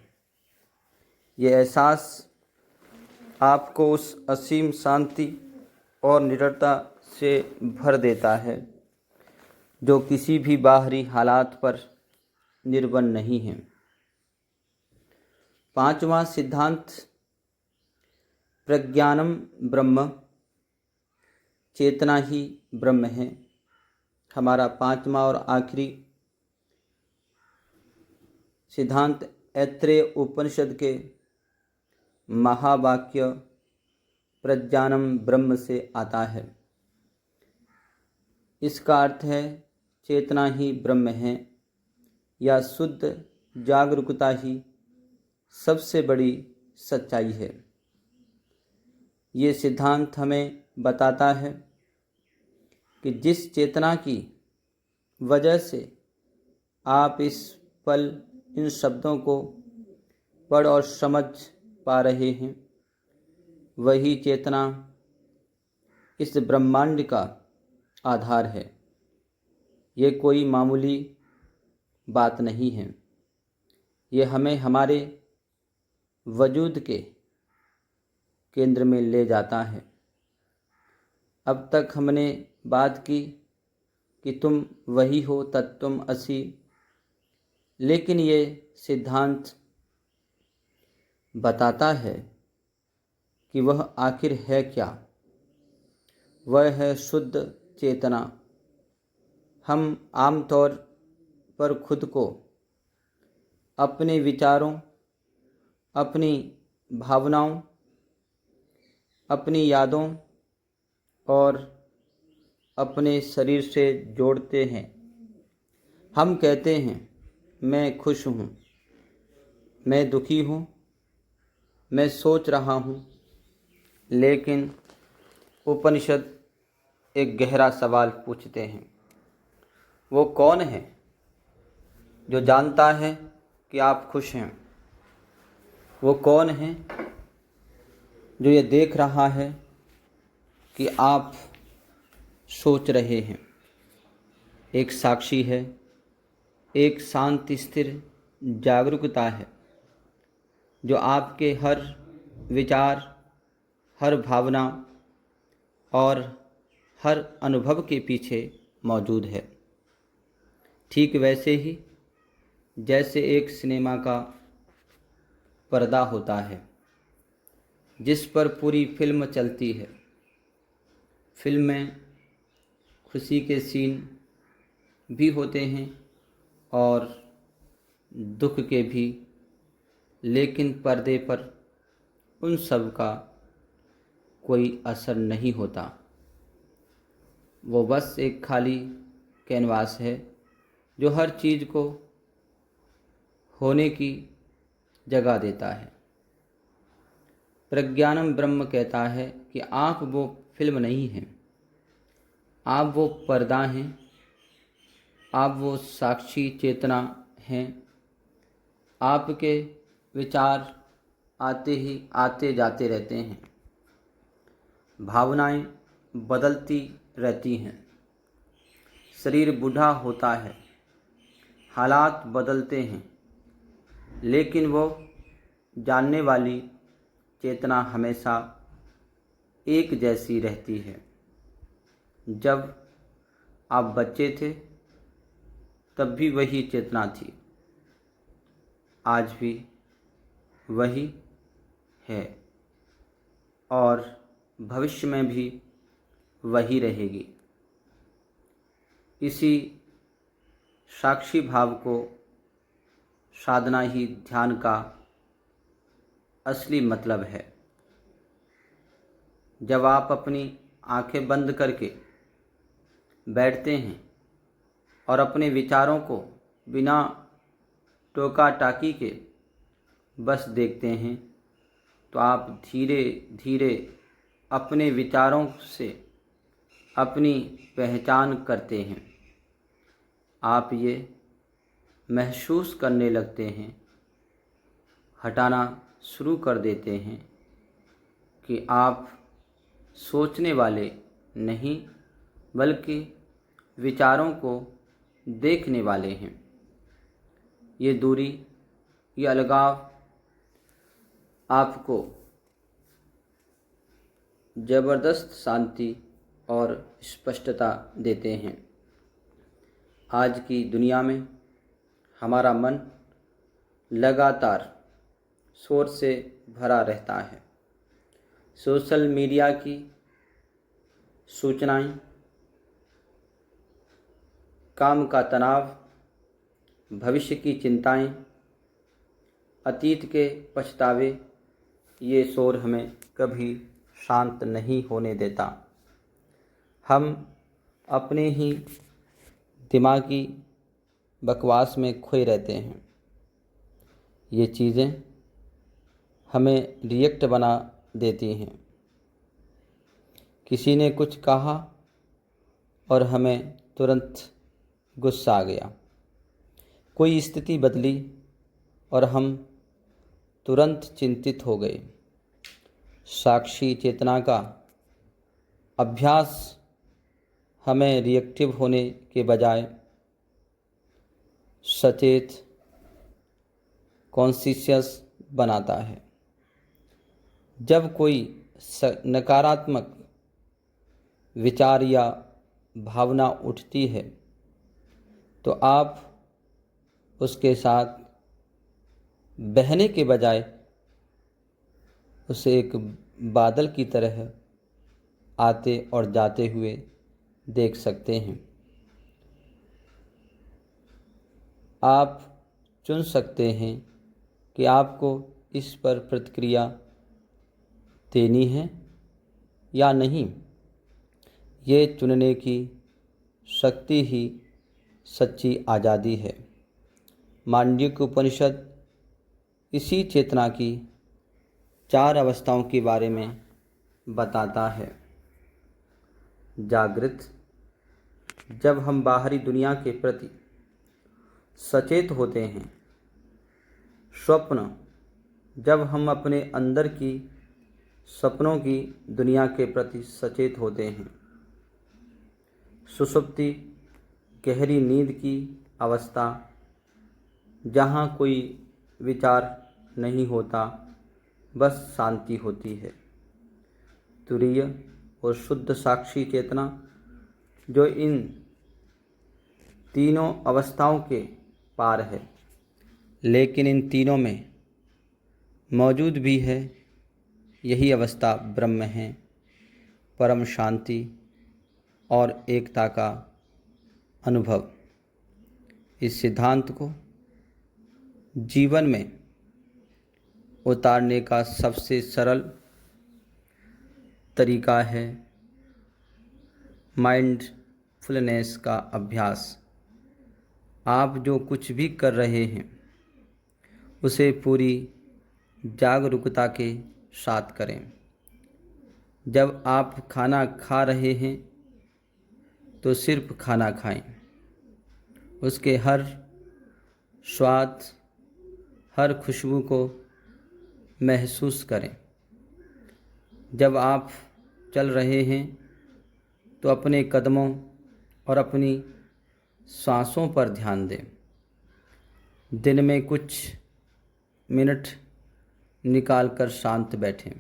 ये एहसास आपको उस असीम शांति और निडरता से भर देता है जो किसी भी बाहरी हालात पर निर्भर नहीं है। पांचवा सिद्धांत प्रज्ञानम ब्रह्म, चेतना ही ब्रह्म है। हमारा पांचवा और आखिरी सिद्धांत ऐत्रेय उपनिषद के महावाक्य प्रज्ञानम ब्रह्म से आता है। इसका अर्थ है चेतना ही ब्रह्म है, या शुद्ध जागरूकता ही सबसे बड़ी सच्चाई है। ये सिद्धांत हमें बताता है कि जिस चेतना की वजह से आप इस पल इन शब्दों को पढ़ और समझ पा रहे हैं, वही चेतना इस ब्रह्मांड का आधार है। ये कोई मामूली बात नहीं है। ये हमें हमारे वजूद के केंद्र में ले जाता है। अब तक हमने बात की कि तुम वही हो तत्त्वम् असि, लेकिन ये सिद्धांत बताता है कि वह आखिर है क्या। वह है शुद्ध चेतना। हम आमतौर पर खुद को अपने विचारों, अपनी भावनाओं, अपनी यादों और अपने शरीर से जोड़ते हैं। हम कहते हैं मैं खुश हूँ, मैं दुखी हूँ, मैं सोच रहा हूँ, लेकिन उपनिषद एक गहरा सवाल पूछते हैं। वो कौन है जो जानता है कि आप खुश हैं? वो कौन है जो ये देख रहा है कि आप सोच रहे हैं? एक साक्षी है, एक शांत स्थिर जागरूकता है जो आपके हर विचार, हर भावना और हर अनुभव के पीछे मौजूद है। ठीक वैसे ही जैसे एक सिनेमा का पर्दा होता है जिस पर पूरी फिल्म चलती है। फिल्म में खुशी के सीन भी होते हैं और दुख के भी, लेकिन पर्दे पर उन सब का कोई असर नहीं होता। वो बस एक खाली कैनवास है जो हर चीज़ को होने की जगह देता है। प्रज्ञानम ब्रह्म कहता है कि आप वो फिल्म नहीं हैं, आप वो पर्दा हैं, आप वो साक्षी चेतना हैं। आपके विचार आते ही आते जाते रहते हैं, भावनाएं बदलती रहती हैं, शरीर बूढ़ा होता है, हालात बदलते हैं, लेकिन वो जानने वाली चेतना हमेशा एक जैसी रहती है। जब आप बच्चे थे तब भी वही चेतना थी, आज भी वही है और भविष्य में भी वही रहेगी। इसी साक्षी भाव को साधना ही ध्यान का असली मतलब है। जब आप अपनी आंखें बंद करके बैठते हैं और अपने विचारों को बिना टोका टाकी के बस देखते हैं, तो आप धीरे धीरे अपने विचारों से अपनी पहचान करते हैं। आप ये महसूस करने लगते हैं, हटाना शुरू कर देते हैं कि आप सोचने वाले नहीं बल्कि विचारों को देखने वाले हैं। ये दूरी, ये अलगाव आपको ज़बरदस्त शांति और स्पष्टता देते हैं। आज की दुनिया में हमारा मन लगातार शोर से भरा रहता है। सोशल मीडिया की सूचनाएं, काम का तनाव, भविष्य की चिंताएं, अतीत के पछतावे, ये शोर हमें कभी शांत नहीं होने देता। हम अपने ही दिमागी बकवास में खोए रहते हैं। ये चीज़ें हमें रिएक्ट बना देती हैं। किसी ने कुछ कहा और हमें तुरंत गुस्सा आ गया। कोई स्थिति बदली और हम तुरंत चिंतित हो गए। साक्षी चेतना का अभ्यास हमें रिएक्टिव होने के बजाय सचेत कॉन्शियस बनाता है। जब कोई नकारात्मक विचार या भावना उठती है तो आप उसके साथ बहने के बजाय उसे एक बादल की तरह आते और जाते हुए देख सकते हैं। आप चुन सकते हैं कि आपको इस पर प्रतिक्रिया देनी है या नहीं। ये चुनने की शक्ति ही सच्ची आज़ादी है। मांडुक्य उपनिषद इसी चेतना की 4 अवस्थाओं के बारे में बताता है। जागृत, जब हम बाहरी दुनिया के प्रति सचेत होते हैं। स्वप्न, जब हम अपने अंदर की सपनों की दुनिया के प्रति सचेत होते हैं। सुषुप्ति, गहरी नींद की अवस्था, जहाँ कोई विचार नहीं होता, बस शांति होती है। तुरीय और शुद्ध साक्षी चेतना, जो इन तीनों अवस्थाओं के पार है, लेकिन इन तीनों में मौजूद भी है। यही अवस्था ब्रह्म है, परम शांति और एकता का अनुभव। इस सिद्धांत को जीवन में उतारने का सबसे सरल तरीका है माइंडफुलनेस का अभ्यास। आप जो कुछ भी कर रहे हैं उसे पूरी जागरूकता के साथ करें। जब आप खाना खा रहे हैं तो सिर्फ खाना खाएं। उसके हर स्वाद, हर खुशबू को महसूस करें। जब आप चल रहे हैं तो अपने कदमों और अपनी सांसों पर ध्यान दें। दिन में कुछ मिनट निकालकर शांत बैठें।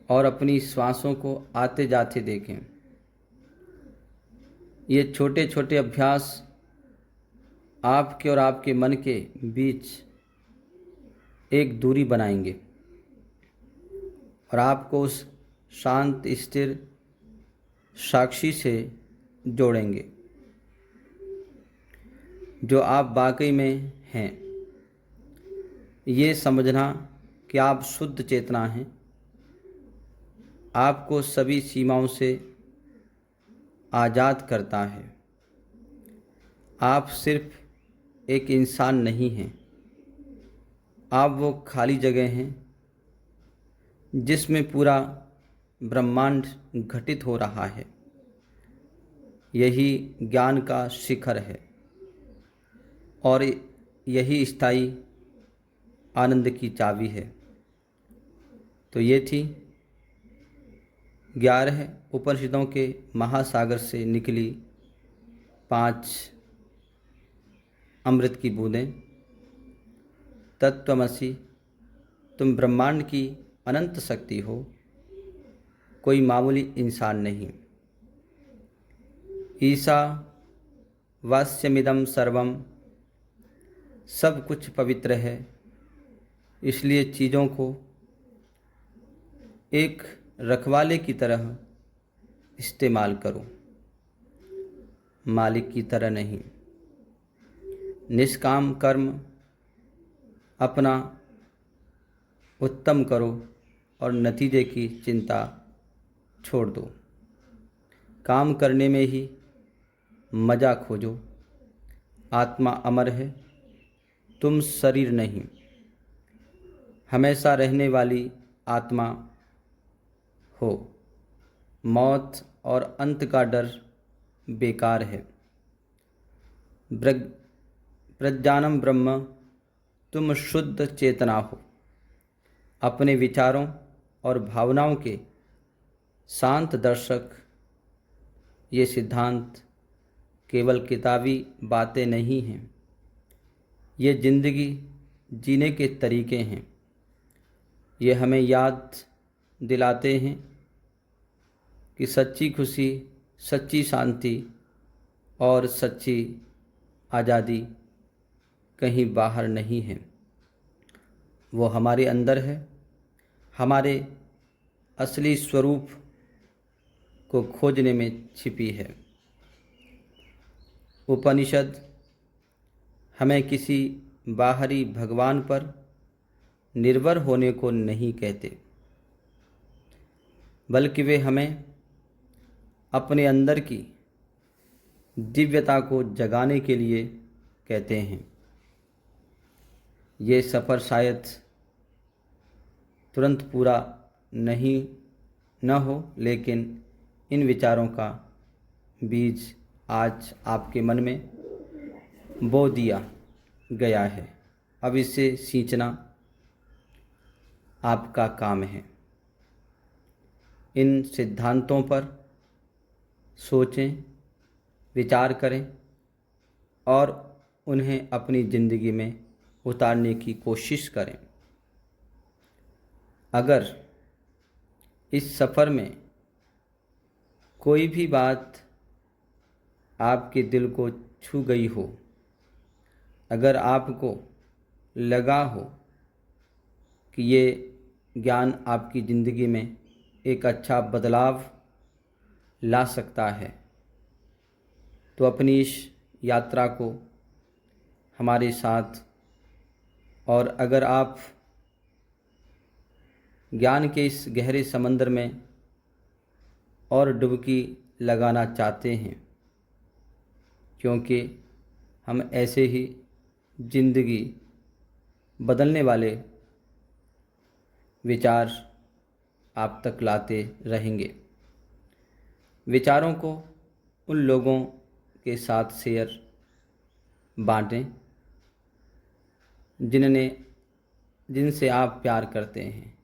और अपनी श्वासों को आते जाते देखें। ये छोटे छोटे अभ्यास आपके और आपके मन के बीच एक दूरी बनाएंगे और आपको उस शांत स्थिर साक्षी से जोड़ेंगे जो आप वाकई में हैं। ये समझना कि आप शुद्ध चेतना हैं आपको सभी सीमाओं से आज़ाद करता है। आप सिर्फ एक इंसान नहीं हैं, आप वो खाली जगह हैं जिसमें पूरा ब्रह्मांड घटित हो रहा है। यही ज्ञान का शिखर है और यही स्थायी आनंद की चाबी है। तो ये थी 11 उपनिषदों के महासागर से निकली 5 अमृत की बूंदें। तत्त्वमसि, तुम ब्रह्मांड की अनंत शक्ति हो, कोई मामूली इंसान नहीं। ईशा वास्यमिदं सर्वम, सब कुछ पवित्र है, इसलिए चीज़ों को एक रखवाले की तरह इस्तेमाल करो, मालिक की तरह नहीं। निष्काम कर्म अपना उत्तम करो और नतीजे की चिंता छोड़ दो। काम करने में ही मज़ा खोजो। आत्मा अमर है, तुम शरीर नहीं। हमेशा रहने वाली आत्मा हो। मौत और अंत का डर बेकार है। प्रज्ञानम ब्रह्म, तुम शुद्ध चेतना हो। अपने विचारों और भावनाओं के शांत दर्शक। ये सिद्धांत केवल किताबी बातें नहीं हैं, ये ज़िंदगी जीने के तरीके हैं। ये हमें याद दिलाते हैं कि सच्ची खुशी, सच्ची शांति और सच्ची आज़ादी कहीं बाहर नहीं है, वो हमारे अंदर है। हमारे असली स्वरूप को खोजने में छिपी है। उपनिषद हमें किसी बाहरी भगवान पर निर्भर होने को नहीं कहते, बल्कि वे हमें अपने अंदर की दिव्यता को जगाने के लिए कहते हैं। ये सफ़र शायद तुरंत पूरा नहीं न हो, लेकिन इन विचारों का बीज आज आपके मन में बो दिया गया है। अब इसे सींचना आपका काम है। इन सिद्धांतों पर सोचें, विचार करें और उन्हें अपनी ज़िंदगी में उतारने की कोशिश करें। अगर इस सफ़र में कोई भी बात आपके दिल को छू गई हो, अगर आपको लगा हो कि ये ज्ञान आपकी ज़िंदगी में एक अच्छा बदलाव ला सकता है, तो अपनी इस यात्रा को हमारे साथ, और अगर आप ज्ञान के इस गहरे समंदर में और डुबकी लगाना चाहते हैं, क्योंकि हम ऐसे ही ज़िंदगी बदलने वाले विचार आप तक लाते रहेंगे। विचारों को उन लोगों के साथ शेयर बांटें जिनसे आप प्यार करते हैं,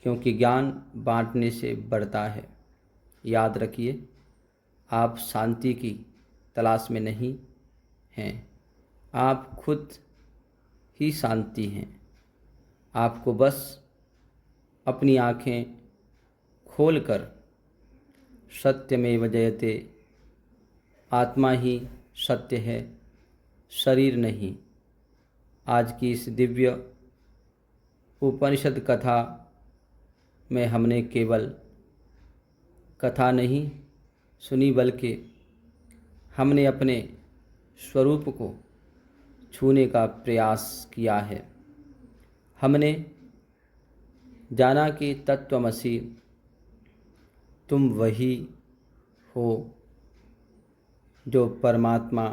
क्योंकि ज्ञान बांटने से बढ़ता है। याद रखिए, आप शांति की तलाश में नहीं हैं, आप खुद ही शांति हैं। आपको बस अपनी आँखें खोलकर सत्यमेव जयते, आत्मा ही सत्य है, शरीर नहीं। आज की इस दिव्य उपनिषद कथा में हमने केवल कथा नहीं सुनी, बल्कि हमने अपने स्वरूप को छूने का प्रयास किया है। हमने जाना कि तत्त्वमसि तुम वही हो जो परमात्मा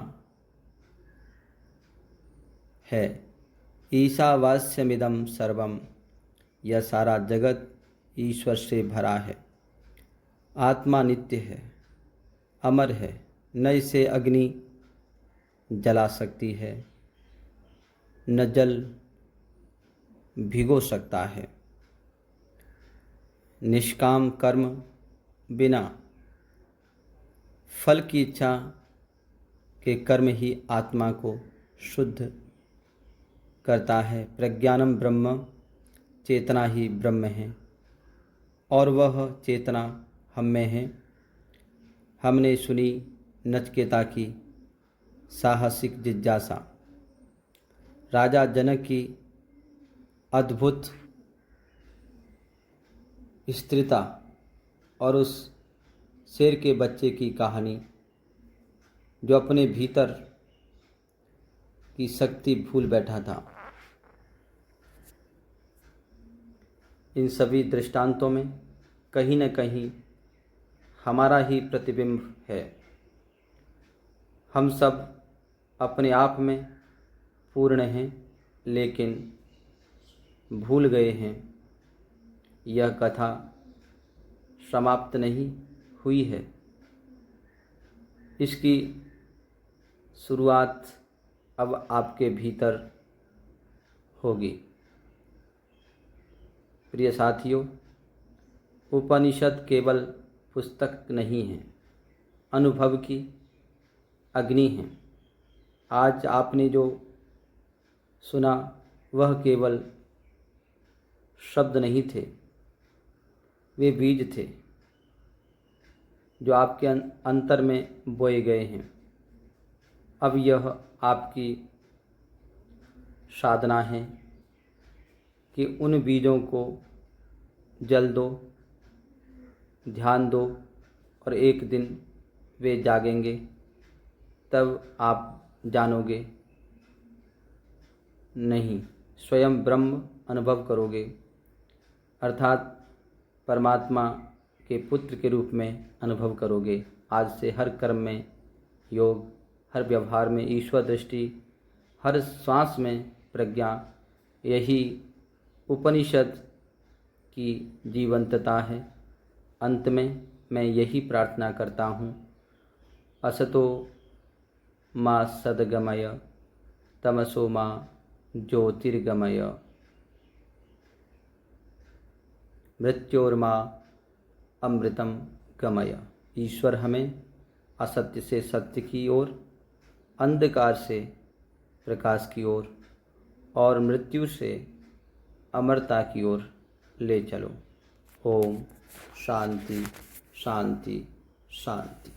है। ईशावास्यमिदं सर्वम, यह सारा जगत ईश्वर से भरा है। आत्मा नित्य है, अमर है, न इसे अग्नि जला सकती है, न जल भिगो सकता है। निष्काम कर्म बिना फल की इच्छा के कर्म ही आत्मा को शुद्ध करता है। प्रज्ञानम ब्रह्म, चेतना ही ब्रह्म है और वह चेतना हम में है। हमने सुनी नचिकेता की साहसिक जिज्ञासा, राजा जनक की अद्भुत स्थिरता और उस शेर के बच्चे की कहानी जो अपने भीतर की शक्ति भूल बैठा था। इन सभी दृष्टांतों में कहीं न कहीं हमारा ही प्रतिबिंब है। हम सब अपने आप में पूर्ण हैं, लेकिन भूल गए हैं यह कथा समाप्त नहीं हुई है। इसकी शुरुआत अब आपके भीतर होगी। प्रिय साथियों, उपनिषद केवल पुस्तक नहीं है, अनुभव की अग्नि है। आज आपने जो सुना वह केवल शब्द नहीं थे, वे बीज थे जो आपके अंतर में बोए गए हैं। अब यह आपकी साधना है कि उन बीजों को जल दो, ध्यान दो, और एक दिन वे जागेंगे। तब आप जानोगे, नहीं, स्वयं ब्रह्म अनुभव करोगे, अर्थात परमात्मा के पुत्र के रूप में अनुभव करोगे। आज से हर कर्म में योग, हर व्यवहार में ईश्वर दृष्टि, हर श्वास में प्रज्ञा, यही उपनिषद की जीवंतता है। अंत में मैं यही प्रार्थना करता हूँ, असतो मा सद्गमय तमसो मा ज्योतिर्गमय मृत्योर्मा अमृतम गमय। ईश्वर हमें असत्य से सत्य की ओर, अंधकार से प्रकाश की ओर और मृत्यु से अमरता की ओर ले चलो। ओम शांति शांति शांति।